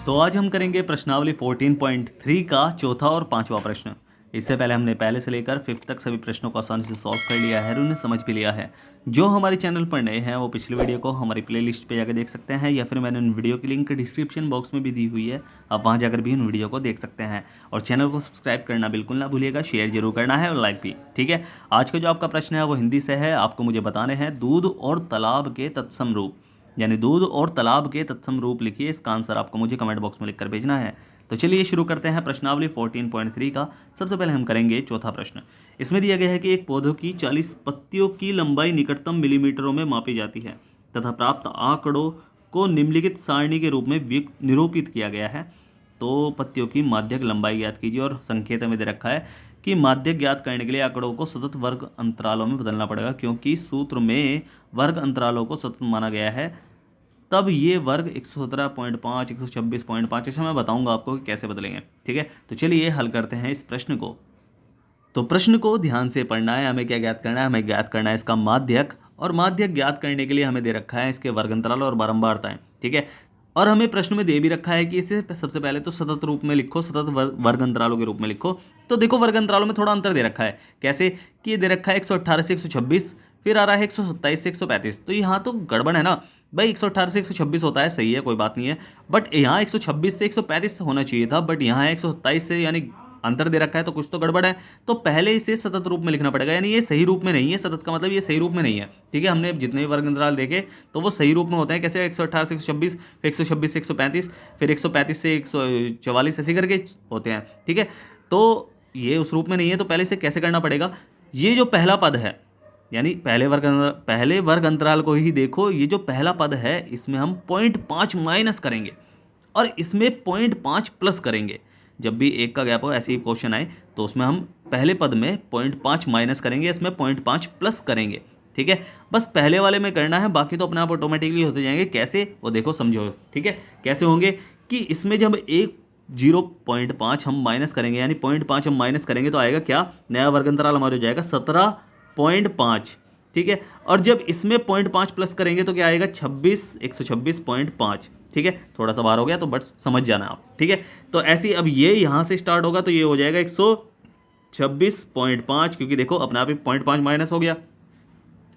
तो आज हम करेंगे प्रश्नावली 14.3 का चौथा और पांचवा प्रश्न। इससे पहले हमने पहले से लेकर फिफ्थ तक सभी प्रश्नों को आसानी से सॉल्व कर लिया है और उन्हें समझ भी लिया है। जो हमारे चैनल पर नए हैं वो पिछले वीडियो को हमारी प्लेलिस्ट पे जाकर देख सकते हैं, या फिर मैंने उन वीडियो की लिंक डिस्क्रिप्शन बॉक्स में भी दी हुई है, आप वहाँ जाकर भी उन वीडियो को देख सकते हैं। और चैनल को सब्सक्राइब करना बिल्कुल ना भूलिएगा, शेयर जरूर करना है और लाइक भी। ठीक है, आज का जो आपका प्रश्न है वो हिंदी से है। आपको मुझे बताने हैं दूध और तालाब के तत्सम रूप, यानी दूध और तालाब के तत्सम रूप लिखिए। इसका आंसर आपको मुझे कमेंट बॉक्स में लिखकर भेजना है। तो चलिए शुरू करते हैं प्रश्नावली 14.3 का। सबसे पहले हम करेंगे चौथा प्रश्न। इसमें दिया गया है कि एक पौधों की 40 पत्तियों की लंबाई निकटतम मिलीमीटरों में मापी जाती है तथा प्राप्त आंकड़ों को निम्नलिखित सारणी के रूप में निरूपित किया गया है। तो पत्तियों की माध्यक लंबाई ज्ञात कीजिए, और संकेत में दे रखा है कि माध्यक ज्ञात करने के लिए आंकड़ों को सतत वर्ग अंतरालों में बदलना पड़ेगा, क्योंकि सूत्र में वर्ग अंतरालों को सतत माना गया है। तब ये वर्ग 117.5, 126.5, ऐसा मैं बताऊंगा आपको कि कैसे बदलेंगे। ठीक है, तो चलिए हल करते हैं इस प्रश्न को। तो प्रश्न को ध्यान से पढ़ना है। हमें क्या ज्ञात करना है? हमें ज्ञात करना है इसका माध्यक, और माध्यक ज्ञात करने के लिए हमें दे रखा है इसके वर्ग अंतराल और बारंबारताएं। ठीक है, और हमें प्रश्न में दे भी रखा है कि इसे सबसे पहले तो सतत रूप में लिखो, सतत वर्ग अंतरालों के रूप में लिखो। तो देखो वर्ग अंतरालों में थोड़ा अंतर दे रखा है। कैसे कि ये दे रखा है 118 से 126, फिर आ रहा है 127 से 135। तो यहाँ तो गड़बड़ है ना भाई। 118 से 126 होता है, सही है, कोई बात नहीं है, बट यहाँ 126 से 135 होना चाहिए था, बट यहाँ है 127 से, यानी अंतर दे रखा है, तो कुछ तो गड़बड़ है। तो पहले इसे सतत रूप में लिखना पड़ेगा, यानी ये सही रूप में नहीं है। सतत का मतलब ये सही रूप में नहीं है। ठीक है, हमने जितने भी वर्ग अंतराल देखे तो वो सही रूप में होते हैं। कैसे? 118 से 126, फिर 126 से 135, फिर 135 से 144, ऐसे करके होते हैं। ठीक है, तो ये उस रूप में नहीं है। तो पहले इसे कैसे करना पड़ेगा? ये जो पहला पद है, यानी पहले वर्ग अंतराल को ही देखो, ये जो पहला पद है इसमें हम 0.5 माइनस करेंगे और इसमें 0.5 प्लस करेंगे। जब भी एक का गैप हो, ऐसे ही क्वेश्चन आए, तो उसमें हम पहले पद में 0.5 माइनस करेंगे, इसमें 0.5 प्लस करेंगे। ठीक है, बस पहले वाले में करना है, बाकी तो अपने आप ऑटोमेटिकली होते जाएंगे। कैसे? वो देखो, समझो। ठीक है, कैसे होंगे कि इसमें जब एक 0.5 हम माइनस करेंगे, यानी 0.5 हम माइनस करेंगे, तो आएगा क्या? नया वर्ग अंतराल हमारा हो जाएगा 17.5। ठीक है, और जब इसमें 0.5 प्लस करेंगे तो क्या आएगा? 126.5। ठीक है, थोड़ा सा बाहर हो गया तो बट समझ जाना आप। ठीक है, तो ऐसे अब ये यहाँ से स्टार्ट होगा तो ये हो जाएगा 126.5, क्योंकि देखो अपने आप ही 0.5 माइनस हो गया।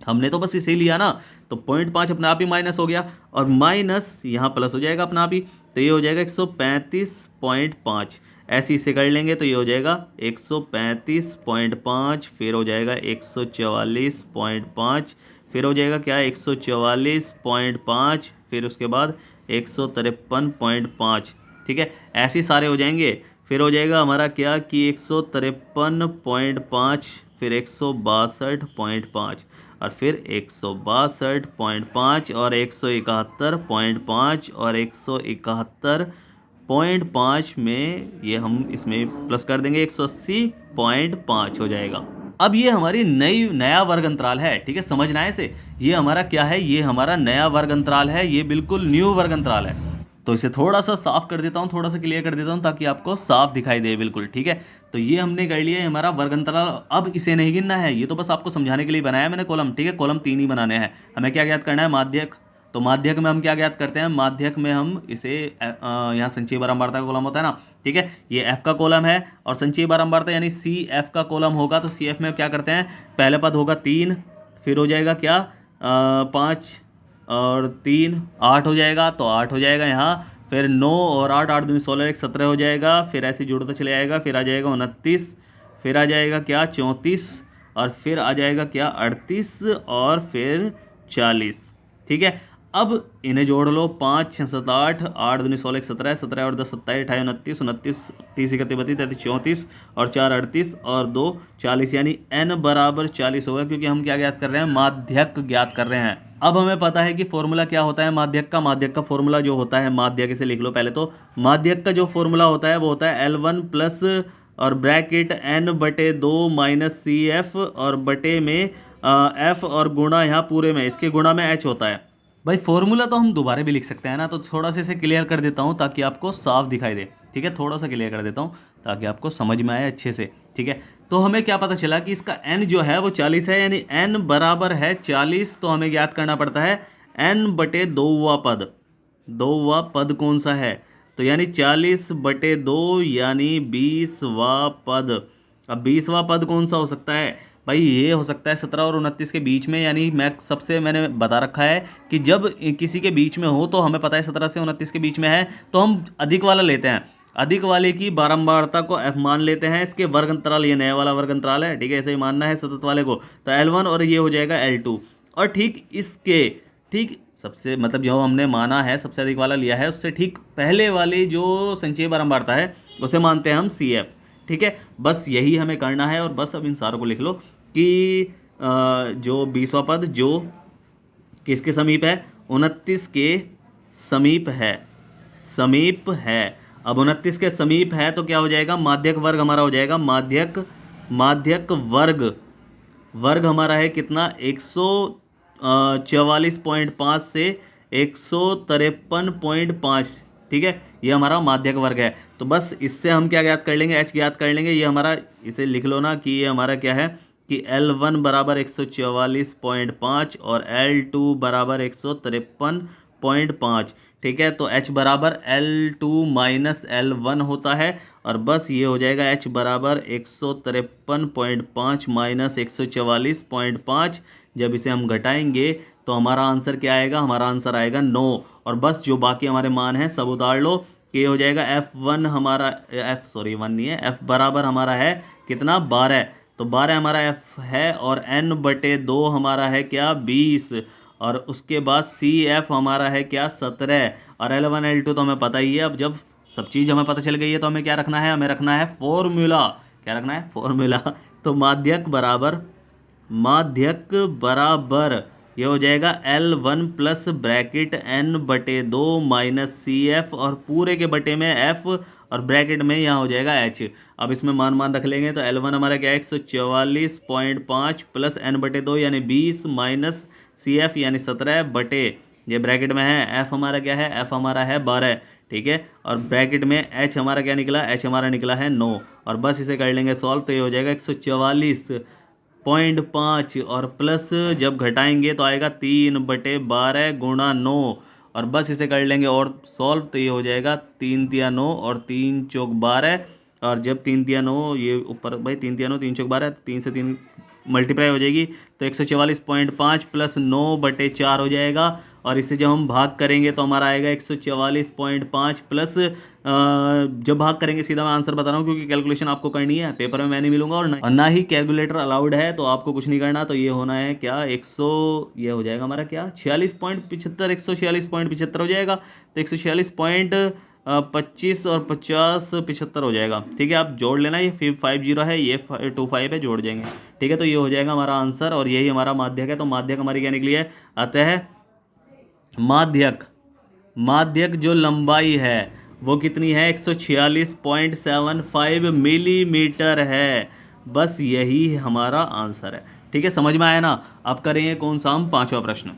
हमने तो बस इसे लिया ना, तो 0.5 अपने आप ही माइनस हो गया, और माइनस यहाँ प्लस हो जाएगा अपना आप ही, तो ये हो जाएगा 135.5। ऐसे इसे कर लेंगे तो ये हो जाएगा 135.5, फिर हो जाएगा 144.5, फिर हो जाएगा क्या? 144.5, फिर उसके बाद 153.5। ठीक है, ऐसे सारे हो जाएंगे। फिर हो जाएगा हमारा क्या कि 153.5, फिर 162.5, और फिर 162.5, और 171.5, और 171.5 में ये हम इसमें प्लस कर देंगे, 180.5 हो जाएगा। अब ये हमारी नया वर्ग अंतराल है। ठीक है, समझना है इसे। ये हमारा क्या है? ये हमारा नया वर्ग अंतराल है, ये बिल्कुल न्यू वर्ग अंतराल है। तो इसे थोड़ा सा साफ कर देता हूँ, थोड़ा सा क्लियर कर देता हूँ, ताकि आपको साफ दिखाई दे बिल्कुल। ठीक है, तो ये हमने कर लिया है हमारा वर्ग अंतराल। अब इसे नहीं गिनना है, ये तो बस आपको समझाने के लिए बनाया मैंने कॉलम। ठीक है, कॉलम 3 ही बनाने हैं। हमें क्या ज्ञात करना है? माध्यक। तो माध्यक में हम क्या ज्ञात करते हैं? माध्यक में हम इसे यहाँ संचयी बारंबारता का कॉलम होता है ना। ठीक है, ये एफ का कॉलम है, और संचयी बारंबारता यानी सी एफ का कॉलम होगा। तो सी एफ में क्या करते हैं? पहले पद होगा 3, फिर हो जाएगा क्या? 5 और 3 8 हो जाएगा, तो 8 हो जाएगा यहाँ। फिर 9 और 8, 8 दूनी 16, 1 17 हो जाएगा। फिर ऐसे जुड़ता चले जाएगा, फिर आ जाएगा 29, फिर आ जाएगा क्या? 34, और फिर आ जाएगा क्या? 38, और फिर 40। ठीक है, अब इन्हें जोड़ लो। 5 6 7 8, 8 दूनी 16, 1 17, 17 और 10 27, 28 29, 29 30 31 32 33 34, और 4 38, और 2 40, यानी n बराबर 40 होगा, क्योंकि हम क्या ज्ञात कर रहे हैं? माध्यक ज्ञात कर रहे हैं। अब हमें पता है कि फॉर्मूला क्या होता है माध्यक का। माध्यक का फॉर्मूला जो होता है, माध्यक इसे लिख लो पहले। तो माध्यक का जो फॉर्मूला होता है वो होता है L1 प्लस और bracket n/2 minus C F, और बटे में f, और गुणा यहाँ पूरे में, इसके गुणा में h होता है। भाई फॉर्मूला तो हम दोबारा भी लिख सकते हैं ना, तो थोड़ा सा इसे क्लियर कर देता हूँ ताकि आपको साफ दिखाई दे। ठीक है, थोड़ा सा क्लियर कर देता हूँ ताकि आपको समझ में आए अच्छे से। ठीक है, तो हमें क्या पता चला कि इसका n जो है वो 40 है, यानी n बराबर है 40। तो हमें ज्ञात करना पड़ता है n/2वां पद। 2वां पद कौन सा है? तो यानी 40/2 यानी 20वां पद। अब 20वां पद कौन सा हो सकता है भाई? ये हो सकता है 17 और 29 के बीच में, यानी मैंने बता रखा है कि जब किसी के बीच में हो तो हमें पता है 17 से 29 के बीच में है तो हम अधिक वाला लेते हैं। अधिक वाले की बारंबारता को f मान लेते हैं, इसके वर्ग अंतराल, ये नया वाला वर्ग अंतराल है, ठीक है, ऐसे ही मानना है सतत वाले को, तो L1 और ये हो जाएगा L2। और ठीक इसके ठीक सबसे मतलब जो हमने माना है सबसे अधिक वाला लिया है उससे ठीक पहले वाली जो संचयी बारंबारता है उसे मानते हैं हम CF, ठीक है। बस यही हमें करना है और बस अब इन सारों को लिख लो कि जो 20वां पद जो किसके समीप है? 29 के समीप है, समीप है। अब 29 के समीप है तो क्या हो जाएगा? माध्यक वर्ग हमारा हो जाएगा, माध्यक वर्ग हमारा है कितना? 144.5 से 153.5, ठीक है, ये हमारा माध्यक वर्ग है। तो बस इससे हम क्या ज्ञात कर लेंगे? H ज्ञात कर लेंगे। ये हमारा, इसे लिख लो ना कि ये हमारा क्या है कि L1 बराबर 144.5 और L2 बराबर 153.5, ठीक है। तो H बराबर L2 माइनस L1 होता है और बस ये हो जाएगा H बराबर 153.5 माइनस 144.5। जब इसे हम घटाएंगे तो हमारा आंसर क्या आएगा? हमारा आंसर आएगा 9। और बस जो बाकी हमारे मान हैं सब उतार लो कि ये हो जाएगा F1 हमारा, F नहीं है, F बराबर हमारा है कितना? 12। तो 12 हमारा F है और N/2 हमारा है क्या? 20। और उसके बाद CF हमारा है क्या? 17। और L1 L2 तो हमें पता ही है। अब जब सब चीज़ हमें पता चल गई है तो हमें क्या रखना है? हमें रखना है फॉर्मूला। क्या रखना है? फॉर्मूला। तो माध्यक बराबर ये हो जाएगा L1 plus bracket N/2 minus CF और पूरे के बटे में F और ब्रैकेट में यहाँ हो जाएगा H। अब इसमें मान रख लेंगे तो L1 हमारा क्या है? 144.5 प्लस N/2 यानी 20 माइनस CF यानी 17 बटे, ये ब्रैकेट में है, F हमारा क्या है? F हमारा है 12, ठीक है। और ब्रैकेट में H हमारा क्या निकला? H हमारा निकला है 9। और बस इसे कर लेंगे सॉल्व तो ये हो जाएगा 144.5 और प्लस जब घटाएंगे तो आएगा 3/12 गुणा 9। और बस इसे कर लेंगे और सॉल्व तो ये हो जाएगा 3 तिया 9 और 3 चौक 12। और जब 3 तिया 9, ये ऊपर भाई 3 तिया 9 3 चौक 12, 3 से 3 मल्टीप्लाई हो जाएगी तो 144.5 प्लस 9/4 हो जाएगा। और इसे जब हम भाग करेंगे तो हमारा आएगा 144.5 प्लस, जब भाग करेंगे सीधा मैं आंसर बता रहा हूँ क्योंकि कैलकुलेशन आपको करनी है, पेपर में मैं नहीं मिलूंगा और ना ही कैलकुलेटर अलाउड है, तो आपको कुछ नहीं करना। तो ये होना है क्या? ये हो जाएगा हमारा क्या? 46.75, 146.75 हो जाएगा। तो 146.25 और 50 75 हो जाएगा, ठीक है। आप जोड़ लेना, ये 50 है, ये 25 है, जोड़ जाएंगे, ठीक है। तो ये हो जाएगा हमारा आंसर और यही हमारा माध्यक है। तो माध्यक हमारी क्या निकली है? अतः माध्यक जो लंबाई है वो कितनी है? 146.75 मिलीमीटर है। बस यही हमारा आंसर है, ठीक है। समझ में आया ना? अब करेंगे कौन सा? हम 5वां प्रश्न।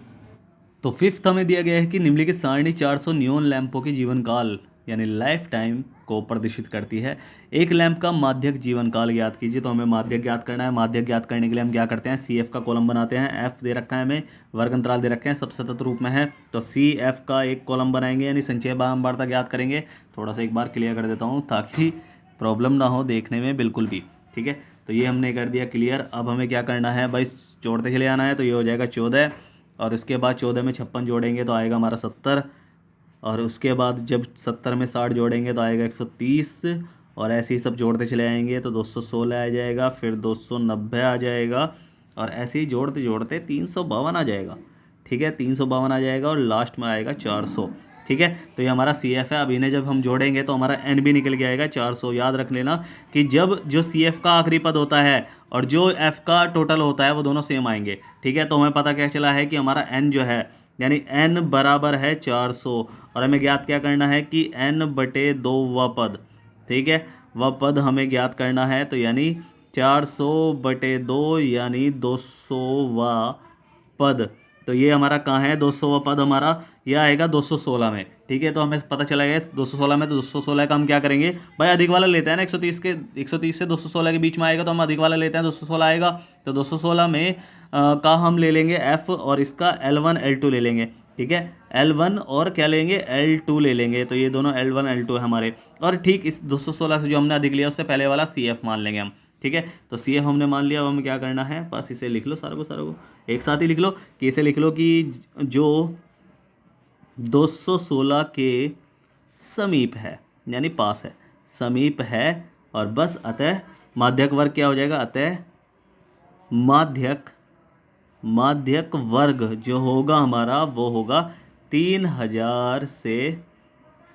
तो फिफ्थ हमें दिया गया है कि निम्नलिखित सारणी 400 नियोन लैंपों की जीवन काल यानी लाइफ टाइम को प्रदर्शित करती है। एक लैंप का माध्यक जीवन काल ज्ञात कीजिए। तो हमें माध्यक ज्ञात करना है। माध्यक ज्ञात करने के लिए हम क्या करते हैं? CF का कॉलम बनाते हैं। F दे रखा है हमें, वर्ग अंतराल दे रखे हैं, सब सतत रूप में है, तो CF का एक कॉलम बनाएंगे यानी संचय बारंबारता ज्ञात करेंगे। थोड़ा सा एक बार क्लियर कर देता हूँ ताकि प्रॉब्लम ना हो देखने में बिल्कुल भी, ठीक है। तो ये हमने कर दिया क्लियर। अब हमें क्या करना है भाई? जोड़ते चले आना है। तो ये हो जाएगा 14 और उसके बाद 14 में 56 जोड़ेंगे तो आएगा हमारा 70 और उसके बाद जब 70 में 60 जोड़ेंगे तो आएगा 130 और ऐसे ही सब जोड़ते चले आएंगे तो 216 आ जाएगा, फिर 290 आ जाएगा और ऐसे ही जोड़ते जोड़ते 352 आ जाएगा, ठीक है। 352 आ जाएगा और लास्ट में आएगा 400, ठीक है। तो ये हमारा CF है। अब इन्हें जब हम जोड़ेंगे तो हमारा N भी निकल के आएगा 400। याद रख लेना कि जब जो CF का आखिरी पद होता है और जो F का टोटल होता है वो दोनों सेम आएंगे, ठीक है। तो हमें पता क्या चला है कि हमारा N जो है यानी N बराबर है 400 और हमें ज्ञात क्या करना है कि N/2 वह पद, ठीक है, वह पद हमें ज्ञात करना है। तो यानी 400/2 यानी 200वां पद। तो ये हमारा कहाँ है? 200वां पद हमारा यह आएगा 216 में, ठीक है। तो हमें पता चला गया 216 में। तो 216 का हम क्या करेंगे भाई? अधिक वाला लेते हैं ना, 130 से 216 के बीच में आएगा तो हम अधिक वाला लेते हैं, 216 आएगा। तो 216 में का हम ले लेंगे F और इसका L1 L2 ले लेंगे, ठीक है। L1 और क्या लेंगे, L2 ले लेंगे, तो ये दोनों L1 L2 है हमारे। और ठीक इस 216 से जो हमने अधिक लिया उससे पहले वाला CF मान लेंगे हम। ठीक है, तो CF हमने मान लिया। अब हमें क्या करना है, बस इसे लिख लो सारा को एक साथ ही लिख लो, कि इसे लिख लो कि जो 216 के समीप है, यानी पास है, समीप है। और बस अतः माध्यक वर्ग क्या हो जाएगा, अतः माध्यक वर्ग जो होगा हमारा वो होगा 3000 से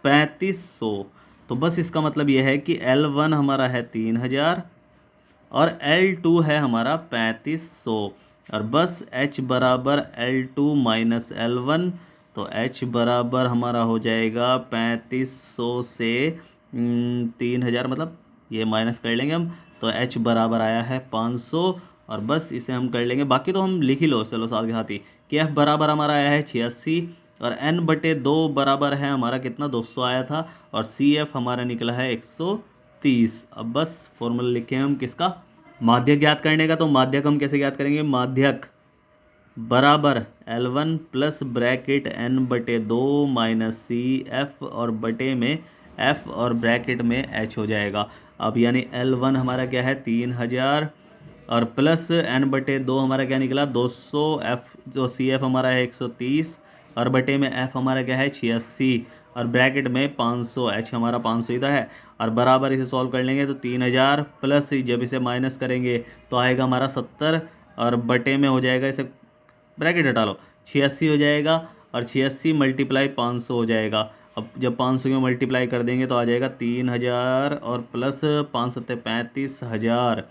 3500। तो बस इसका मतलब यह है कि L1 हमारा है 3000 और L2 है हमारा 3500। और बस H बराबर L2 माइनस L1, तो H बराबर हमारा हो जाएगा 3500 से 3000, मतलब ये माइनस कर लेंगे हम, तो H बराबर आया है 500। और बस इसे हम कर लेंगे, बाकी तो हम लिख ही लो चलो साथ के साथ ही, कि F बराबर हमारा आया है 86 और N/2 बराबर है हमारा कितना, 200 आया था। और CF हमारा निकला है 130। अब बस फॉर्मूला लिखे हम किसका, माध्यक ज्ञात करने का। तो माध्यक हम कैसे ज्ञात करेंगे, माध्यक बराबर L1 plus bracket N/2 minus CF और बटे में F और ब्रैकेट में H हो जाएगा। अब यानी L1 हमारा क्या है 3000 और प्लस N/2 हमारा क्या निकला 200, F जो CF हमारा है 130 और बटे में F हमारा क्या है 86 और ब्रैकेट में 500, H हमारा 500 ही था है। और बराबर इसे सॉल्व कर लेंगे तो 3000 प्लस जब इसे माइनस करेंगे तो आएगा हमारा 70 और बटे में हो जाएगा, इसे ब्रैकेट हटा लो, 86 हो जाएगा और 86 मल्टीप्लाई 500 हो जाएगा। अब जब 500 में मल्टीप्लाई कर देंगे तो आ जाएगा 3000 और प्लस 5 सत्ते 35,000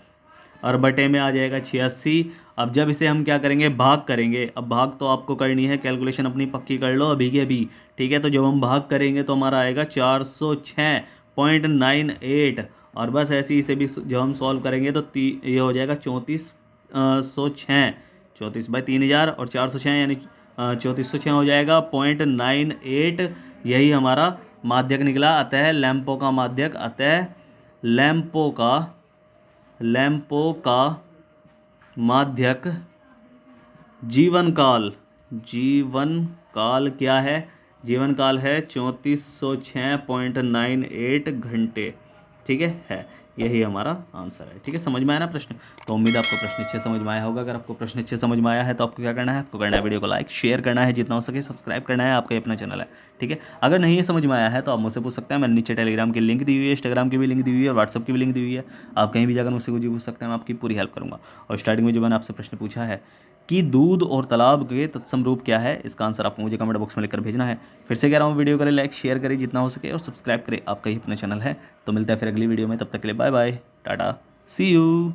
और बटे में आ जाएगा 86। अब जब इसे हम क्या करेंगे, भाग करेंगे। अब भाग तो आपको करनी है, कैलकुलेशन अपनी पक्की कर लो अभी के अभी। ठीक है, तो जब हम भाग करेंगे तो हमारा आएगा 406.98 और बस ऐसे ही इसे भी जब हम सॉल्व करेंगे तो ये हो जाएगा 3406, 34/3000 और 406 यानी 3406 हो जाएगा 0.98। यही हमारा माध्यक निकला। अतः लैंपो का माध्यक, अतः लैंपो का माध्यक जीवन काल क्या है, जीवन काल है 3406.98 घंटे। ठीक है यही हमारा आंसर है। ठीक है, समझ में आया ना प्रश्न। तो उम्मीद है आपको प्रश्न अच्छे समझ में आया होगा। अगर आपको प्रश्न अच्छे समझ में आया है तो आपको क्या करना है, आपको करना है वीडियो को लाइक शेयर करना है, जितना हो सके सब्सक्राइब करना है, आपका ही अपना चैनल है। ठीक है, अगर नहीं है समझ में आया है तो आप मुझसे पूछ सकते हैं। मैंने नीचे टेलीग्राम की लिंक दी हुई है, इंस्टाग्राम की भी लिंक दी हुई है, व्हाट्सअप की भी लिंक दी हुई है। आप कहीं भी जाकर मुझसे कुछ भी पूछ सकते हैं, मैं आपकी पूरी हेल्प करूँगा। और स्टार्टिंग में जो मैंने आपसे प्रश्न पूछा है कि दूध और तालाब के तत्सम रूप क्या है, इसका आंसर आपको मुझे कमेंट बॉक्स में लिखकर भेजना है। फिर से कह रहा हूँ, वीडियो करें लाइक शेयर करें जितना हो सके और सब्सक्राइब करें, आपका ही अपना चैनल है। तो मिलता है फिर अगली वीडियो में, तब तक के लिए bye bye tata see you.